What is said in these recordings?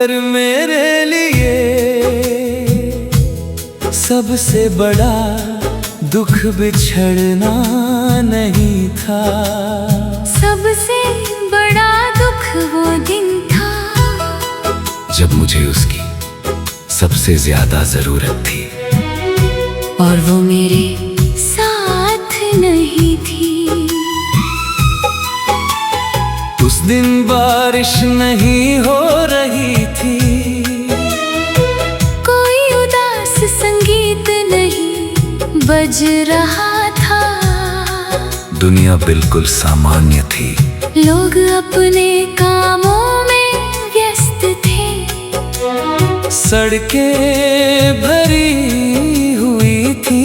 पर मेरे लिए सबसे बड़ा दुख बिछड़ना नहीं था। सबसे बड़ा दुख वो दिन था जब मुझे उसकी सबसे ज्यादा जरूरत थी और वो मेरे साथ नहीं थी। उस दिन बारिश नहीं हो रही थी, कोई उदास संगीत नहीं बज रहा था। दुनिया बिल्कुल सामान्य थी, लोग अपने कामों में व्यस्त थे। सड़कें भरी हुई थी,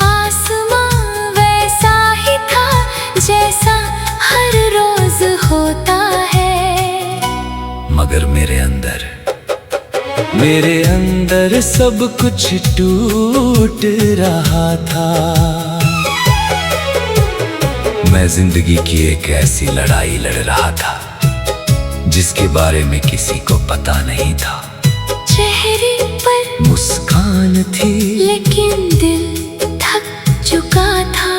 आसमां वैसा ही था जैसा हर रोज होता है। मगर मेरे अंदर सब कुछ टूट रहा था। मैं जिंदगी की एक ऐसी लड़ाई लड़ रहा था जिसके बारे में किसी को पता नहीं था। चेहरे पर मुस्कान थी लेकिन दिल थक चुका था।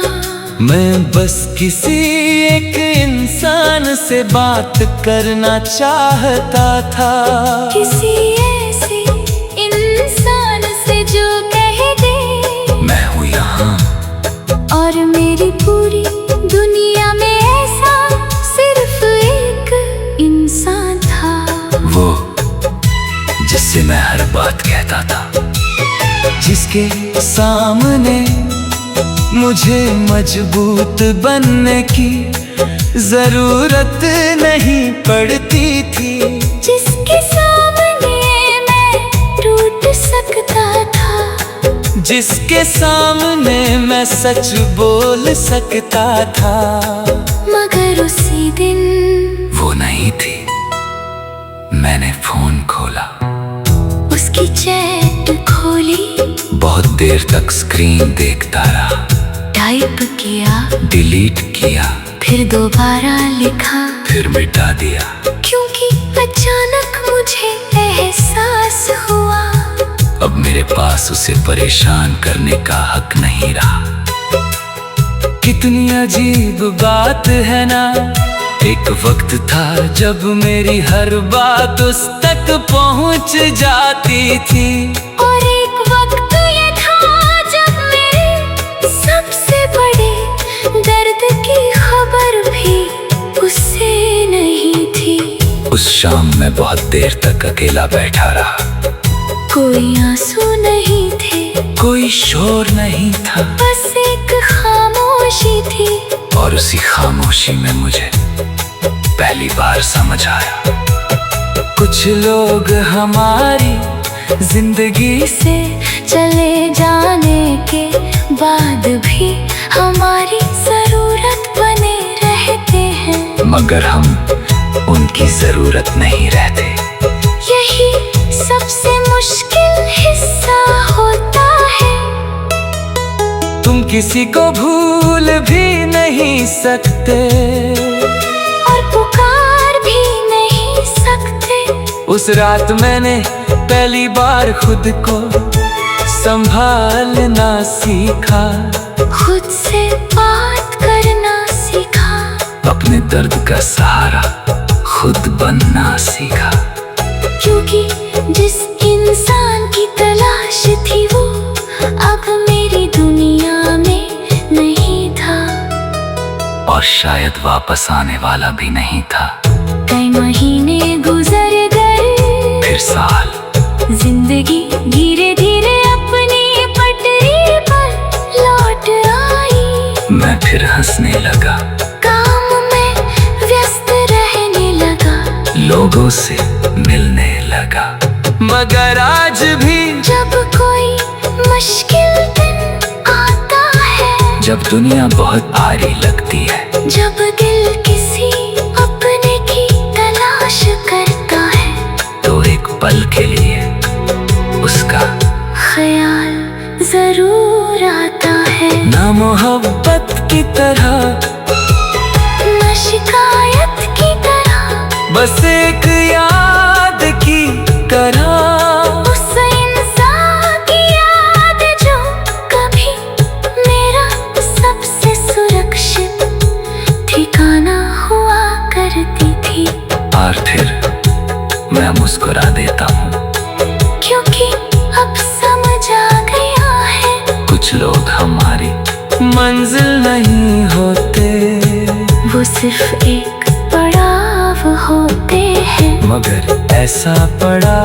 मैं बस किसी एक इंसान से बात करना चाहता था, किसी ऐसे इंसान से जो कह दे मैं हूँ यहाँ। और मेरी पूरी दुनिया में ऐसा सिर्फ एक इंसान था, वो जिससे मैं हर बात कहता था, जिसके सामने मुझे मजबूत बनने की जरूरत नहीं पड़ती थी, जिसके सामने मैं टूट सकता था, जिसके सामने मैं सच बोल सकता था। मगर उसी दिन वो नहीं थी। मैंने फोन खोला, उसकी चैट खोली, बहुत देर तक स्क्रीन देखता रहा, टाइप किया, डिलीट किया, फिर दोबारा लिखा, फिर मिटा दिया, क्योंकि अचानक मुझे एहसास हुआ अब मेरे पास उसे परेशान करने का हक नहीं रहा। कितनी अजीब बात है ना, एक वक्त था जब मेरी हर बात उस तक पहुंच जाती थी, और एक वक्त ये था जब मेरे सबसे बड़े दर्द की खबर भी उससे नहीं थी। उस शाम मैं बहुत देर तक अकेला बैठा रहा, कोई आंसू नहीं थे, कोई शोर नहीं था, बस एक खामोशी थी। और उसी खामोशी में मुझे पहली बार समझ आया, कुछ लोग हमारी जिंदगी से चले जाने के बाद भी हमारी जरूरत बने रहते हैं, मगर हम उनकी जरूरत नहीं रहते। यही सबसे मुश्किल हिस्सा होता है। तुम किसी को भूल भी नहीं सकते और पुकार भी नहीं सकते। उस रात मैंने पहली बार खुद को संभालना सीखा, खुद से बात करना सीखा, अपने दर्द का सहारा खुद बनना सीखा, क्योंकि जिस इंसान की तलाश थी वो अब मेरी दुनिया में नहीं था, और शायद वापस आने वाला भी नहीं था। कई महीने गुजर गए, फिर साल, जिंदगी धीरे धीरे अपनी पटरी पर लौट आई। मैं फिर हंसने लगा, काम में व्यस्त रहने लगा, लोगों से मिलने लगा, मगर आज भी जब कोई मुश्किल दिन आता है, जब दुनिया बहुत भारी लगती है, जब दिल किसी अपने की तलाश करता है, तो एक पल के लिए उसका ख्याल जरूर आता है। ना मोहब्बत की तरह, ना शिकायत की तरह, बस एक याद मैं मुस्कुरा देता हूँ, क्योंकि अब समझ आ गया है कुछ लोग हमारी मंजिल नहीं होते, वो सिर्फ एक पड़ाव होते हैं। मगर ऐसा पड़ा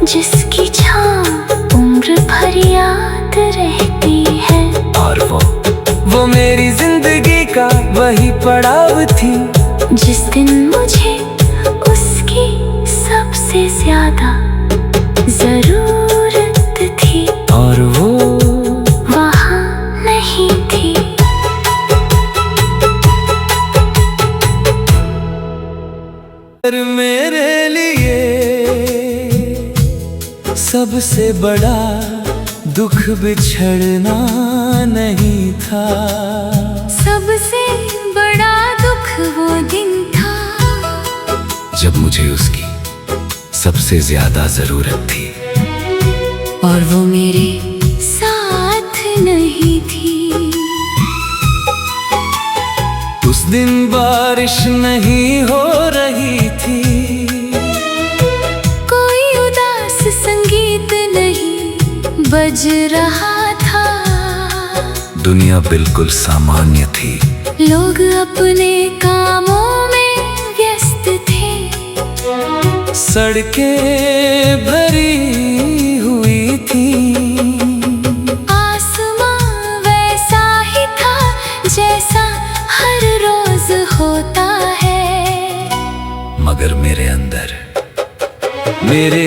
जिसकी छाँव उम्र भर याद रहती है। और वो मेरी जिंदगी का वही पड़ाव थी, जिस दिन मुझे उसकी सबसे ज्यादा जरूरत थी, और वो वहाँ नहीं थी। पर मेरे लिए सबसे बड़ा दुख बिछड़ना नहीं था, सबसे बड़ा दुख वो दिन था जब मुझे उसकी सबसे ज्यादा जरूरत थी, और वो मेरे साथ नहीं थी। उस दिन बारिश नहीं हो रही थी, कोई उदास संगीत नहीं बज रहा था, दुनिया बिल्कुल सामान्य थी, लोग अपने कामों में व्यस्त थे, सड़कें भरी हुई थी, आसमां वैसा ही था जैसा हर रोज होता है। मगर मेरे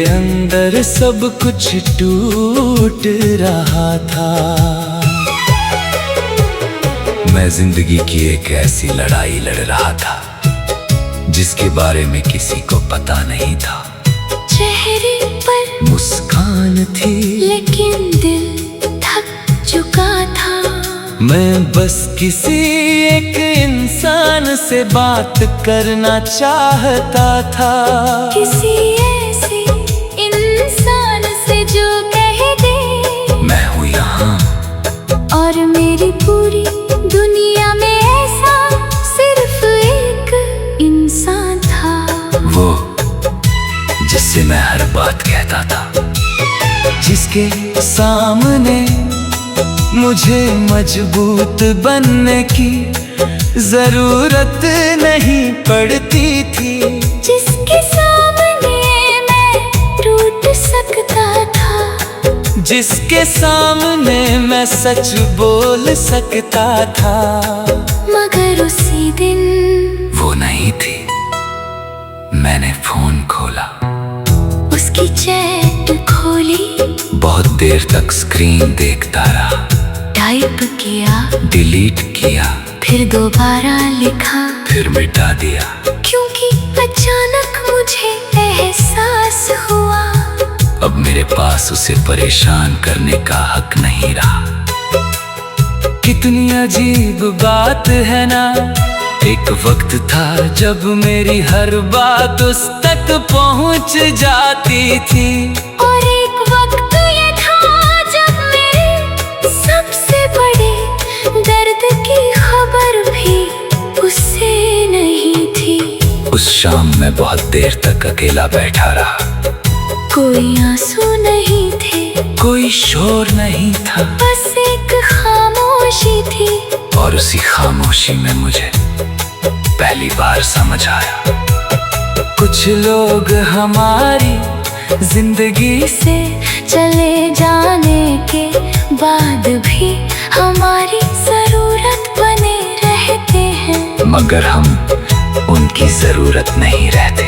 अंदर सब कुछ टूट रहा था। मैं जिंदगी की एक ऐसी लड़ाई लड़ रहा था जिसके बारे में किसी को पता नहीं था। चेहरे पर मुस्कान थी लेकिन दिल थक चुका था। मैं बस किसी एक इंसान से बात करना चाहता था, किसी ऐसे इंसान से जो कह दे मैं हूँ यहाँ। और मेरी पूरी दुनिया में ऐसा सिर्फ एक इंसान था, वो जिससे मैं हर बात कहता था, जिसके सामने मुझे मजबूत बनने की जरूरत नहीं पड़ती थी, जिसके सामने मैं टूट सकता था, जिसके सामने मैं सच बोल सकता था। मगर उसी दिन वो नहीं थी। मैंने फोन खोला, उसकी चैट खोली, बहुत देर तक स्क्रीन देखता रहा, टाइप किया, डिलीट किया, फिर दोबारा लिखा, फिर मिटा दिया, क्योंकि अचानक मुझे एहसास हुआ अब मेरे पास उसे परेशान करने का हक नहीं रहा। कितनी अजीब बात है ना, एक वक्त था जब मेरी हर बात उस तक पहुंच जाती थी, और एक वक्त ये था जब मेरे सबसे बड़े दर्द की खबर भी उससे नहीं थी। उस शाम मैं बहुत देर तक अकेला बैठा रहा, कोई आंसू नहीं थे, कोई शोर नहीं था, बस एक खामोशी थी। और उसी खामोशी में मुझे पहली बार समझ आया, कुछ लोग हमारी जिंदगी से चले जाने के बाद भी हमारी जरूरत बने रहते हैं, मगर हम उनकी जरूरत नहीं रहते।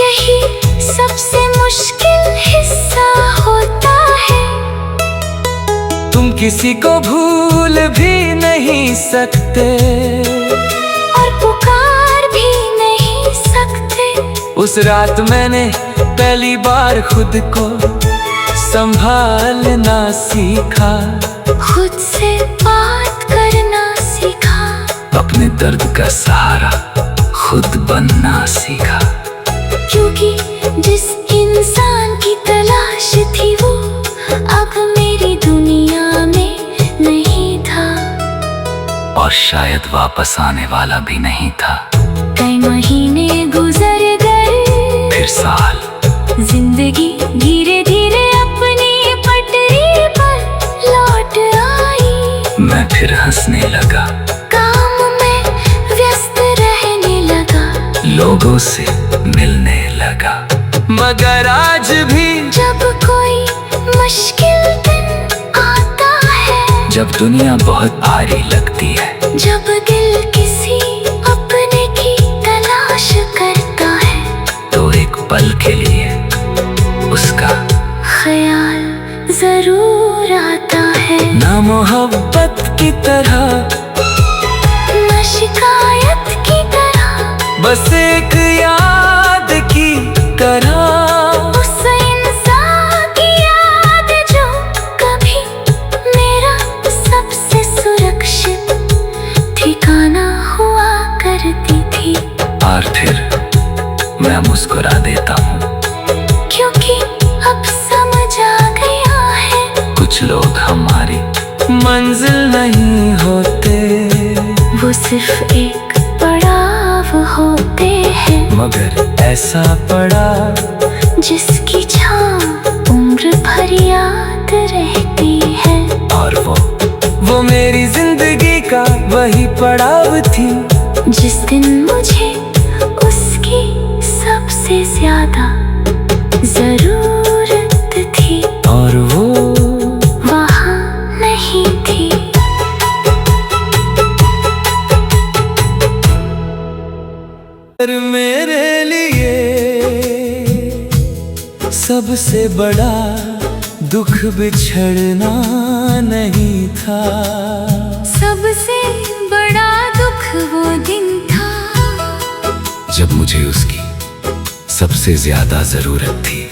यही सबसे मुश्किल हिस्सा होता है। तुम किसी को भूल भी नहीं सकते और पुकार भी नहीं सकते। उस रात मैंने पहली बार खुद को संभालना सीखा, खुद से बात करना सीखा, अपने दर्द का सहारा खुद बनना सीखा, क्योंकि जिस इंसान की तलाश थी वो अब मेरी दुनिया में नहीं था, और शायद वापस आने वाला भी नहीं था। कई महीने गुजर गए, फिर साल जिंदगी धीरे धीरे अपनी पटरी पर लौट आई। मैं फिर हंसने लगा, काम में व्यस्त रहने लगा, लोगों से मिलने लगा। मगर आज भी जब कोई मुश्किल दिन आता है, जब दुनिया बहुत भारी लगती है, जब दिल किसी अपने की तलाश करता है, तो एक पल के लिए उसका ख्याल जरूर आता है। ना मोहब्बत की तरह, न शिकायत की तरह, बस एक याद की तरह। उस इंसान की याद जो कभी मेरा सबसे सुरक्षित ठिकाना हुआ करती थी। और फिर मैं मुस्कुरा देता हूँ, क्योंकि अब समझ आ गया है, कुछ लोग हमारी मंजिल नहीं होते, वो सिर्फ एक पड़ाव होते हैं। मगर ऐसा पड़ा जिसकी छाँव उम्र भर याद रहती है। और वो मेरी जिंदगी का वही पड़ाव थी, जिस दिन मुझे उसकी सबसे ज्यादा जरूरत थी, और वो वहाँ नहीं थी। पर मेरे लिए सबसे बड़ा दुख बिछड़ना नहीं था। सबसे बड़ा दुख वो दिन था, जब मुझे उसकी सबसे ज्यादा जरूरत थी,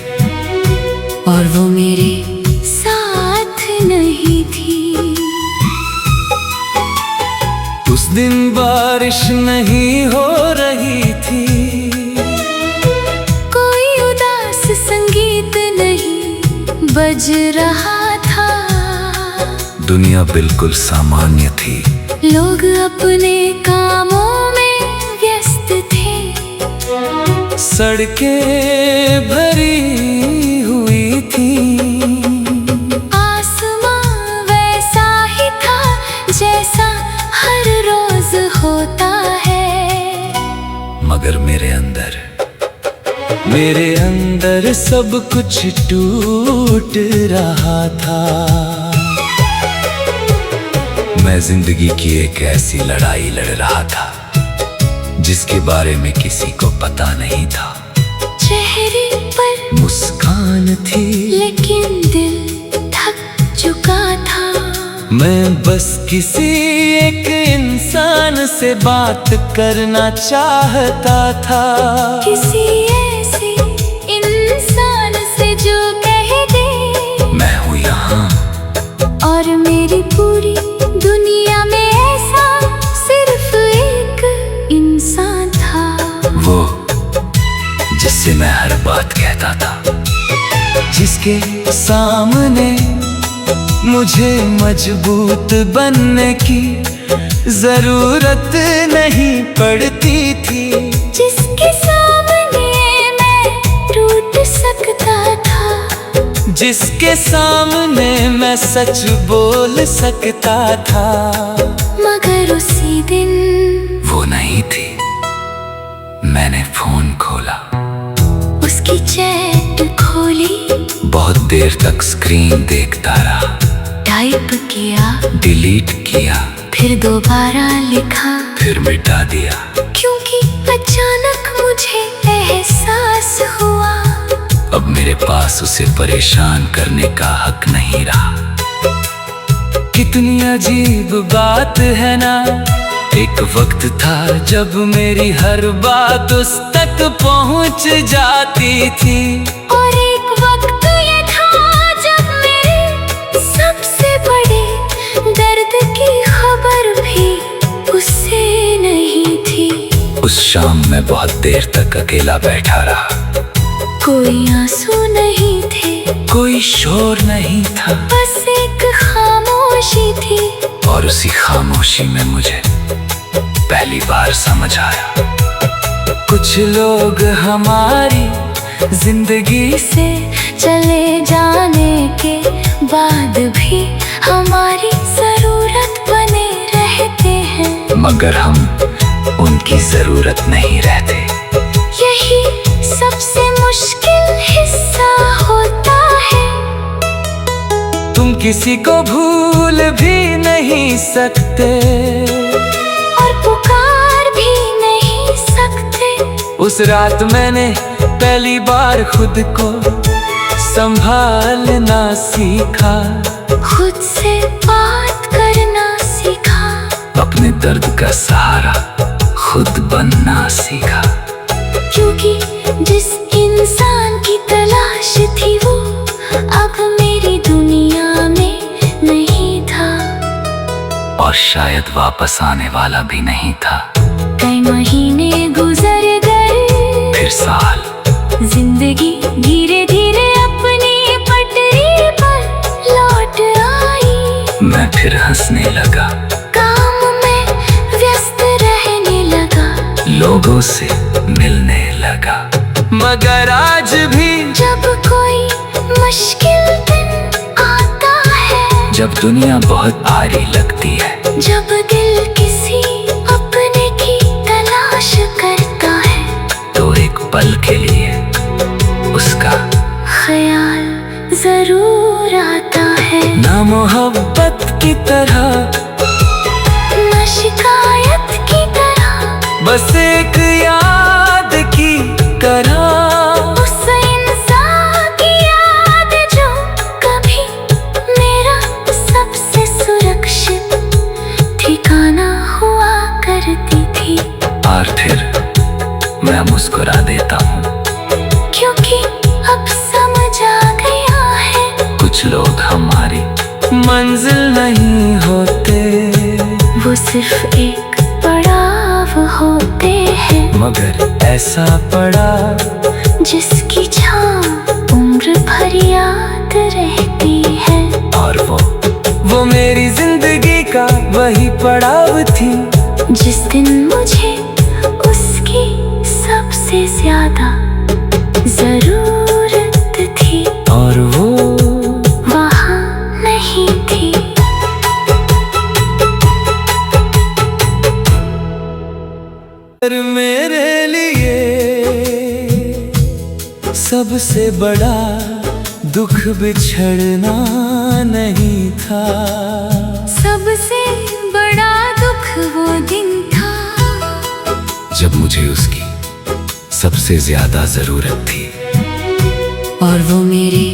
और वो मेरे साथ नहीं थी। उस दिन बारिश नहीं हो रही थी, कोई उदास संगीत नहीं बज रहा था। दुनिया बिल्कुल सामान्य थी, लोग अपने कामों में व्यस्त थे। सड़कें भरी हुई थी, आसमां वैसा ही था जैसा हर रोज होता है। मगर मेरे अंदर सब कुछ टूट रहा था। मैं जिंदगी की एक ऐसी लड़ाई लड़ रहा था जिसके बारे में किसी को पता नहीं था। चेहरे पर मुस्कान थी लेकिन दिल थक चुका था। मैं बस किसी एक इंसान से बात करना चाहता था, किसी ऐसे इंसान से जो कह दे मैं हूँ यहाँ। और मेरी पूरी दुनिया में ऐसा सिर्फ एक इंसान था, वो जिससे मैं हर बात कहता था, जिसके सामने मुझे मजबूत बनने की जरूरत नहीं पड़ती थी, जिसके सामने मैं टूट सकता था, जिसके सामने मैं सच बोल सकता था। मगर उसी दिन वो नहीं थी। मैंने फोन खोला, उसकी चैट खोली, बहुत देर तक स्क्रीन देखता रहा, टाइप किया, डिलीट किया, फिर दोबारा लिखा, फिर मिटा दिया, क्योंकि अचानक मुझे एहसास हुआ अब मेरे पास उसे परेशान करने का हक नहीं रहा। कितनी अजीब बात है ना, एक वक्त था जब मेरी हर बात उस तक पहुंच जाती थी, और एक वक्त ये था जब मेरे सबसे बड़े दर्द की खबर भी उससे नहीं थी। उस शाम मैं बहुत देर तक अकेला बैठा रहा, कोई आंसू नहीं थे, कोई शोर नहीं था, बस एक खामोशी थी। और उसी खामोशी में मुझे पहली बार समझ आया, कुछ लोग हमारी जिंदगी से चले जाने के बाद भी हमारी जरूरत बने रहते हैं, मगर हम उनकी जरूरत नहीं रहते। यही सबसे मुश्किल हिस्सा होता है। तुम किसी को भूल भी नहीं सकते और पुकार भी नहीं सकते। उस रात मैंने पहली बार खुद को संभालना सीखा, खुद से बात करना सीखा, अपने दर्द का सहारा खुद बनना सीखा। क्योंकि जिस इंसान की तलाश थी वो अब मेरी दुनिया में नहीं था, और शायद वापस आने वाला भी नहीं था। कई महीने गुजर गए, फिर साल, जिंदगी धीरे धीरे अपनी पटरी पर लौट आई। मैं फिर हंसने लगा, काम में व्यस्त रहने लगा, लोगों से मिलने लगा। मगर आज भी जब कोई मुश्किल दिन आता है, जब दुनिया बहुत भारी लगती है, जब दिल किसी अपने की तलाश करता है, तो एक पल के लिए उसका ख्याल जरूर आता है। ना मोहब्बत की तरह, ना शिकायत की तरह, बस एक याद की तरह। उस इंसान की याद जो कभी मेरा सबसे सुरक्षित ठिकाना हुआ करती थी। और फिर मैं मुस्कुरा देता हूँ, क्योंकि अब समझ आ गया है, कुछ लोग हमारी मंजिल नहीं होते, वो सिर्फ एक पड़ाव होते हैं, मगर ऐसा पड़ा जिसकी छाँव उम्र भर याद रहती है। और वो मेरी जिंदगी का वही पड़ाव थी, जिस दिन मुझे उसकी सबसे ज्यादा जरूरत थी, और वो वहाँ नहीं थी। मेरे लिए सबसे बड़ा दुख बिछड़ना नहीं था, सबसे बड़ा दुख वो दिन था, जब मुझे उसकी सबसे ज्यादा जरूरत थी, और वो मेरे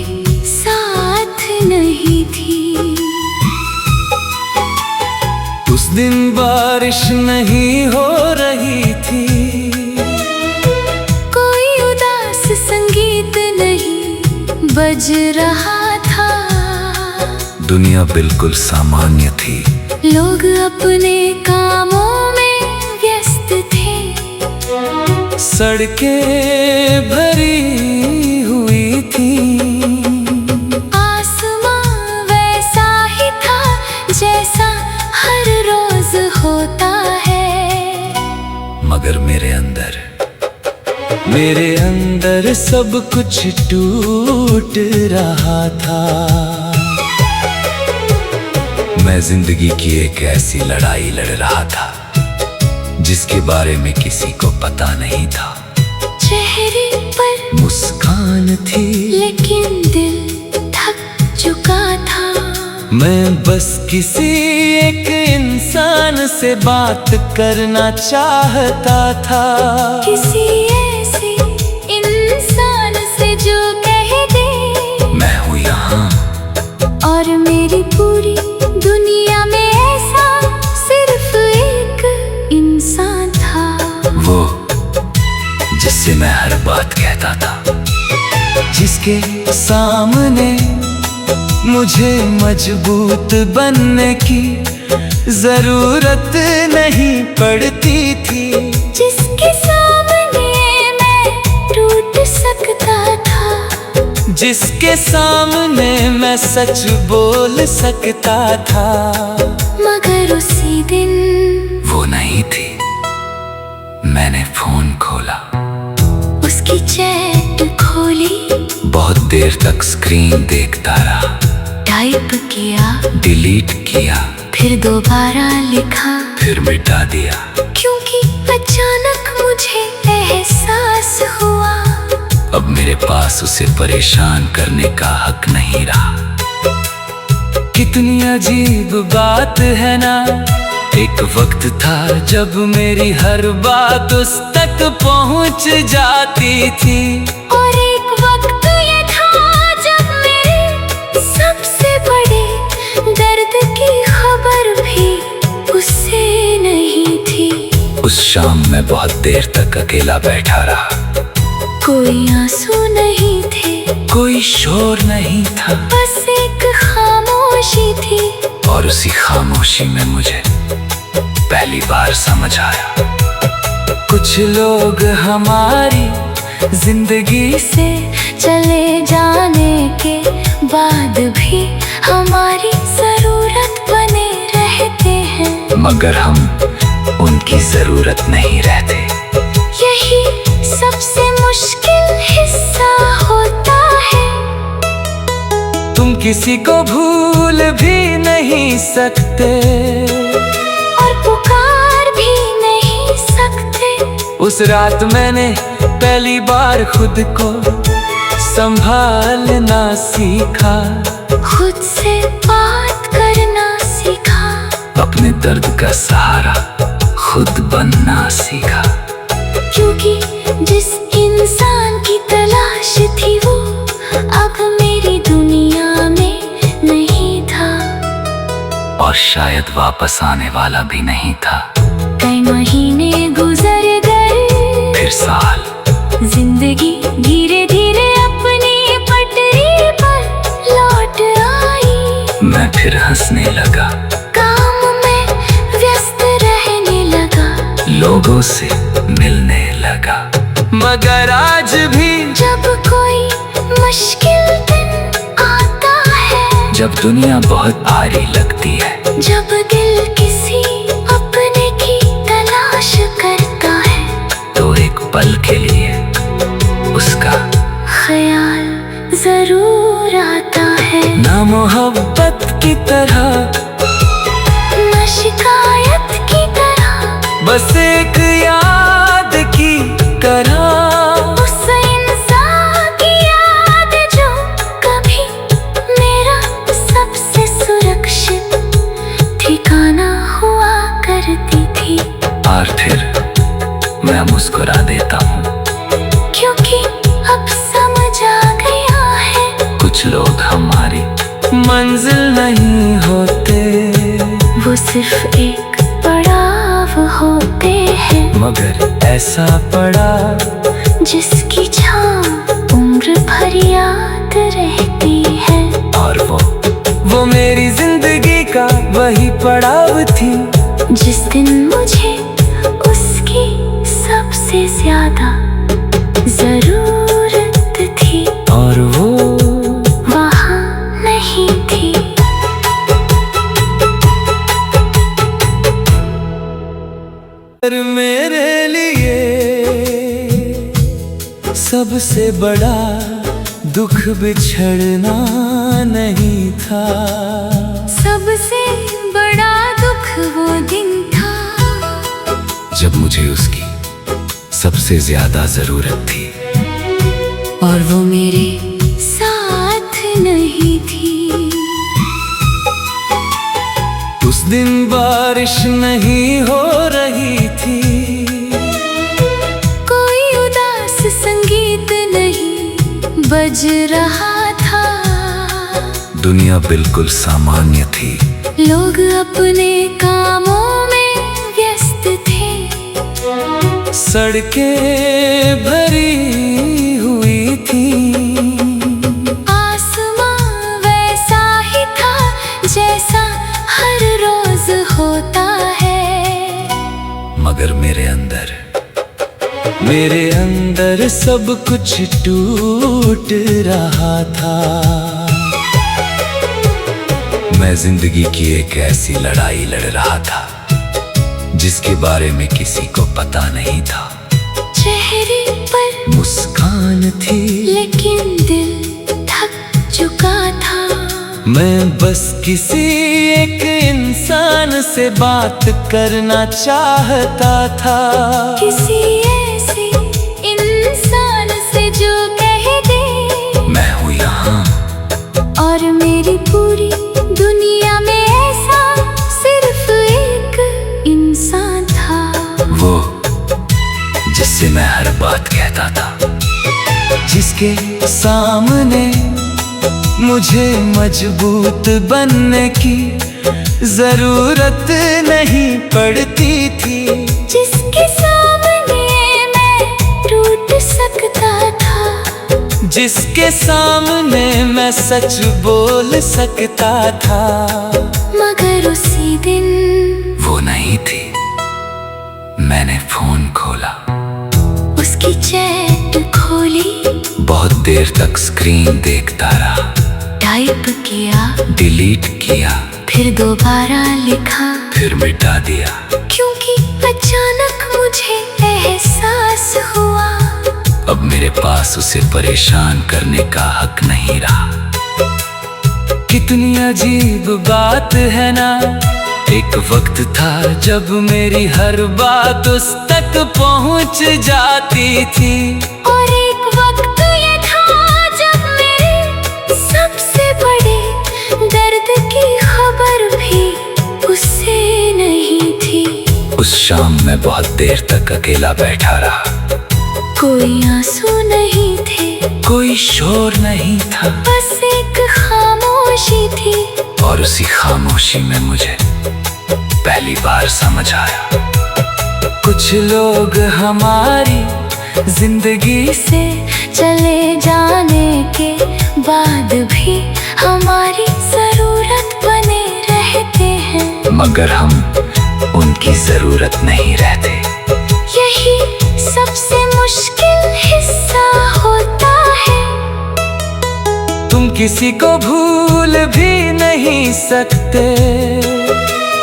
साथ नहीं थी। उस दिन बारिश नहीं हो रही थी, कोई उदास संगीत नहीं बज रहा था, दुनिया बिल्कुल सामान्य थी, लोग अपने कामों में व्यस्त थे, सड़कें भरी हुई थी, आसमां वैसा ही था जैसा हर रोज होता है, मगर मेरे अंदर सब कुछ टूट रहा था। मैं जिंदगी की एक ऐसी लड़ाई लड़ रहा था जिसके बारे में किसी को पता नहीं था। चेहरे पर मुस्कान थी लेकिन दिल थक चुका था। मैं बस किसी एक इंसान से बात करना चाहता था, किसी ऐसे इंसान से जो कह दे मैं हूँ यहाँ। और मेरी पूरी दुनिया में ऐसा सिर्फ एक इंसान था, वो जिससे मैं हर बात कहता था, जिसके सामने मुझे मजबूत बनने की जरूरत नहीं पड़ती थी, जिसके सामने मैं टूट सकता था, जिसके सामने मैं सच बोल सकता था। मगर उसी दिन वो नहीं थी। मैंने फोन खोला, उसकी चैट खोली, देर तक स्क्रीन देखता रहा। टाइप किया, डिलीट किया, फिर दोबारा लिखा, फिर मिटा दिया। क्योंकि अचानक मुझे एहसास हुआ अब मेरे पास उसे परेशान करने का हक नहीं रहा। कितनी अजीब बात है ना, एक वक्त था जब मेरी हर बात उस तक पहुंच जाती थी। और एक वक्त ये था जब मेरे सबसे बड़े दर्द की खबर भी उससे नहीं थी। उस शाम मैं बहुत देर तक अकेला बैठा रहा। कोई आंसू नहीं थे, कोई शोर नहीं था, बस एक खामोशी थी। और उसी खामोशी में मुझे पहली बार समझ आया, कुछ लोग हमारी जिंदगी से चले जाने के बाद भी हमारी जरूरत बने रहते हैं, मगर हम उनकी जरूरत नहीं रहते। यही सबसे मुश्किल हिस्सा होता है। तुम किसी को भूल भी नहीं सकते और पुकार भी नहीं सकते। उस रात मैंने पहली बार खुद को संभालना सीखा, खुद से बात करना सीखा, अपने दर्द का सहारा खुद बनना सीखा। क्योंकि जिस इंसान की तलाश थी वो अब मेरी दुनिया में नहीं था, और शायद वापस आने वाला भी नहीं था। कई महीने गुजर गए, फिर साल, जिंदगी धीरे धीरे अपनी पटरी पर लौट आई। मैं फिर हंसने लगा, काम में व्यस्त रहने लगा, लोगों से मिलने लगा। मगर आज भी जब कोई मुश्किल दिन आता है, जब दुनिया बहुत भारी लगती है, जब दिल किसी अपने की तलाश करता है, तो एक पल के लिए उसका ख्याल जरूर आता है। ना मोहब्बत की तरह, न शिकायत की तरह, बस एक याद की तरह। उस इंसान की याद जो कभी मेरा सबसे सुरक्षित ठिकाना हुआ करती थी। और फिर मैं मुस्कुरा देता हूँ, क्योंकि अब समझ आ गया है कुछ लोग हमारी मंजिल नहीं होते, वो सिर्फ एक पड़ाव होते हैं, मगर ऐसा पड़ा जिसकी छाँव उम्र भर याद रहती है। और वो मेरी जिंदगी का वही पड़ाव थी, जिस दिन मुझे उसकी सबसे ज्यादा जरूरत थी, और वो वहाँ नहीं थी। पर मेरे लिए सबसे बड़ा दुख बिछड़ना नहीं था। सबसे बड़ा दुख वो दिन था जब मुझे उसकी सबसे ज्यादा जरूरत थी, और वो मेरे साथ नहीं थी। उस दिन बारिश नहीं हो रही थी, कोई उदास संगीत नहीं बज रहा था। दुनिया बिल्कुल सामान्य थी, लोग अपने कामों में व्यस्त थे। सड़कें भरी हुई थी, आसमां वैसा ही था जैसा हर रोज होता है। मगर मेरे अंदर सब कुछ टूट रहा था। मैं जिंदगी की एक ऐसी लड़ाई लड़ रहा था जिसके बारे में किसी को पता नहीं था। चेहरे पर मुस्कान थी लेकिन दिल मैं बस किसी एक इंसान से बात करना चाहता था, किसी ऐसे इंसान से जो कह दे मैं हूँ यहाँ। और मेरी पूरी दुनिया में ऐसा सिर्फ एक इंसान था, वो जिससे मैं हर बात कहता था, जिसके सामने मुझे मजबूत बनने की जरूरत नहीं पड़ती थी, जिसके सामने मैं टूट सकता था, जिसके सामने मैं सच बोल सकता था। मगर उसी दिन वो नहीं थी। मैंने फोन खोला, उसकी चैट खोली, बहुत देर तक स्क्रीन देखता रहा, टाइप किया, डिलीट किया, फिर दोबारा लिखा, फिर मिटा दिया, क्योंकि अचानक मुझे एहसास हुआ अब मेरे पास उसे परेशान करने का हक नहीं रहा। कितनी अजीब बात है ना, एक वक्त था जब मेरी हर बात उस तक पहुंच जाती थी, और एक वक्त ये था जब मेरे सबसे बड़े दर्द की खबर भी उससे नहीं थी। उस शाम मैं बहुत देर तक अकेला बैठा रहा, कोई आंसू नहीं थे, कोई शोर नहीं था, बस एक खामोशी थी। और उसी खामोशी में मुझे पहली बार समझ आया, कुछ लोग हमारी जिंदगी से चले जाने के बाद भी हमारी जरूरत बने रहते हैं, मगर हम उनकी जरूरत नहीं रहते। यही सबसे मुश्किल हिस्सा होता है। तुम किसी को भूल भी नहीं सकते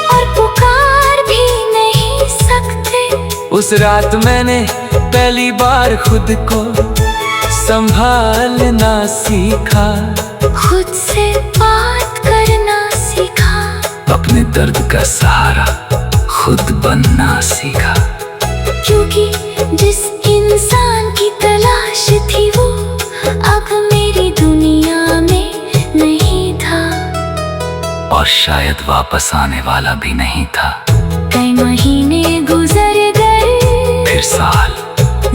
और पुकार भी नहीं सकते। उस रात मैंने पहली बार खुद को संभालना सीखा, खुद से बात करना सीखा, अपने दर्द का सहारा खुद बनना सीखा, क्योंकि जिस इंसान की तलाश थी वो अब मेरी दुनिया में नहीं था, और शायद वापस आने वाला भी नहीं था। कई महीने गुजर गए, फिर साल,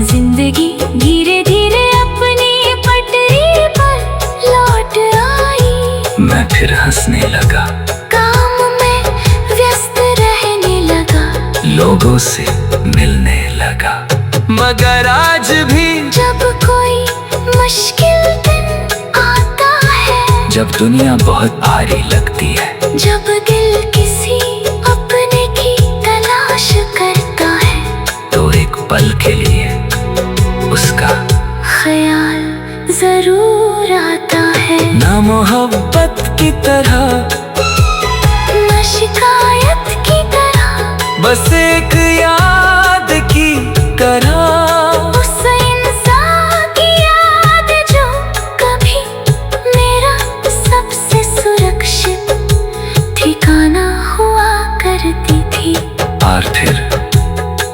जिंदगी धीरे धीरे अपनी पटरी पर लौट आई। मैं फिर हंसने लगा, काम में व्यस्त रहने लगा, लोगों से मिलने लगा, मगर आज भी जब कोई मुश्किल दिन आता है, जब दुनिया बहुत भारी लगती है, जब दिल किसी अपने की तलाश करता है, तो एक पल के लिए उसका ख्याल जरूर आता है। ना मोहब्बत की तरह, ना शिकायत की तरह, बस एक याद की तरह, उस इंसान की याद जो कभी मेरा सबसे सुरक्षित ठिकाना हुआ करती थी। और फिर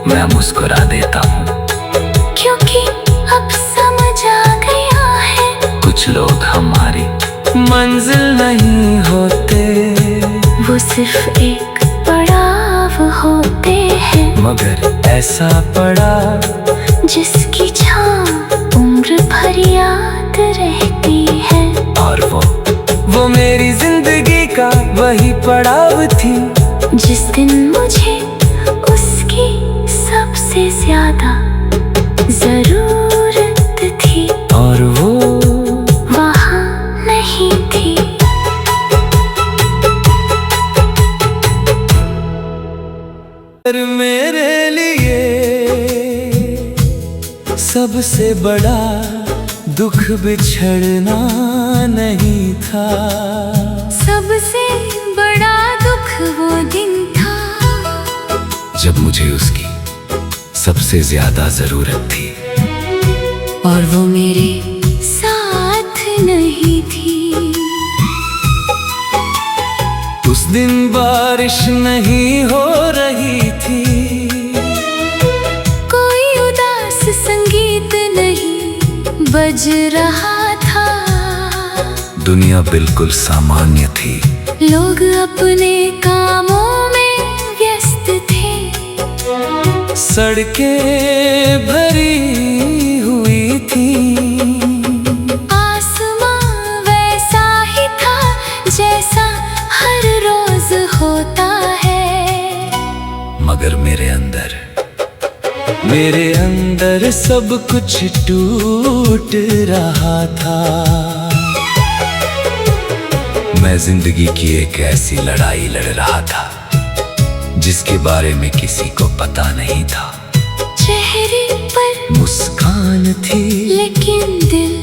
मैं मुस्कुरा देता हूँ, क्योंकि अब समझ आ गया है कुछ लोग हमारी मंजिल नहीं होते, वो सिर्फ एक पड़ाव होते हैं, मगर ऐसा पड़ा जिसकी छाँव उम्र भर याद रहती है। और वो मेरी जिंदगी का वही पड़ाव थी, जिस दिन मुझे उसकी सबसे ज्यादा जरूरत थी, और वो वहाँ नहीं थी। पर मेरे लिए सबसे बड़ा दुख बिछड़ना नहीं था, सबसे बड़ा दुख वो दिन था जब मुझे उसकी सबसे ज्यादा जरूरत थी, और वो मेरे साथ नहीं थी। बारिश नहीं हो रही थी, कोई उदास संगीत नहीं बज रहा था। दुनिया बिल्कुल सामान्य थी, लोग अपने कामों में व्यस्त थे। सड़कें भरी हुई थी, आसमां वैसा ही था जैसा हर रोज होता है। मगर मेरे अंदर सब कुछ टूट रहा था। मैं जिंदगी की एक ऐसी लड़ाई लड़ रहा था जिसके बारे में किसी को पता नहीं था। चेहरे पर मुस्कान थी लेकिन दिल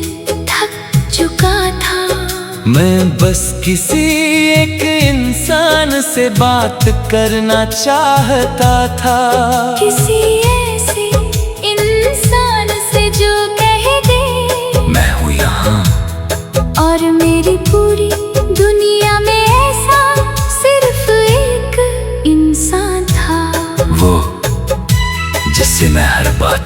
थक चुका था। मैं बस किसी एक इंसान से बात करना चाहता था, किसी ऐसे इंसान से जो कह दे मैं हूँ यहाँ। और मेरी पूरी दुनिया में ऐसा सिर्फ एक इंसान था, वो जिससे मैं हर बात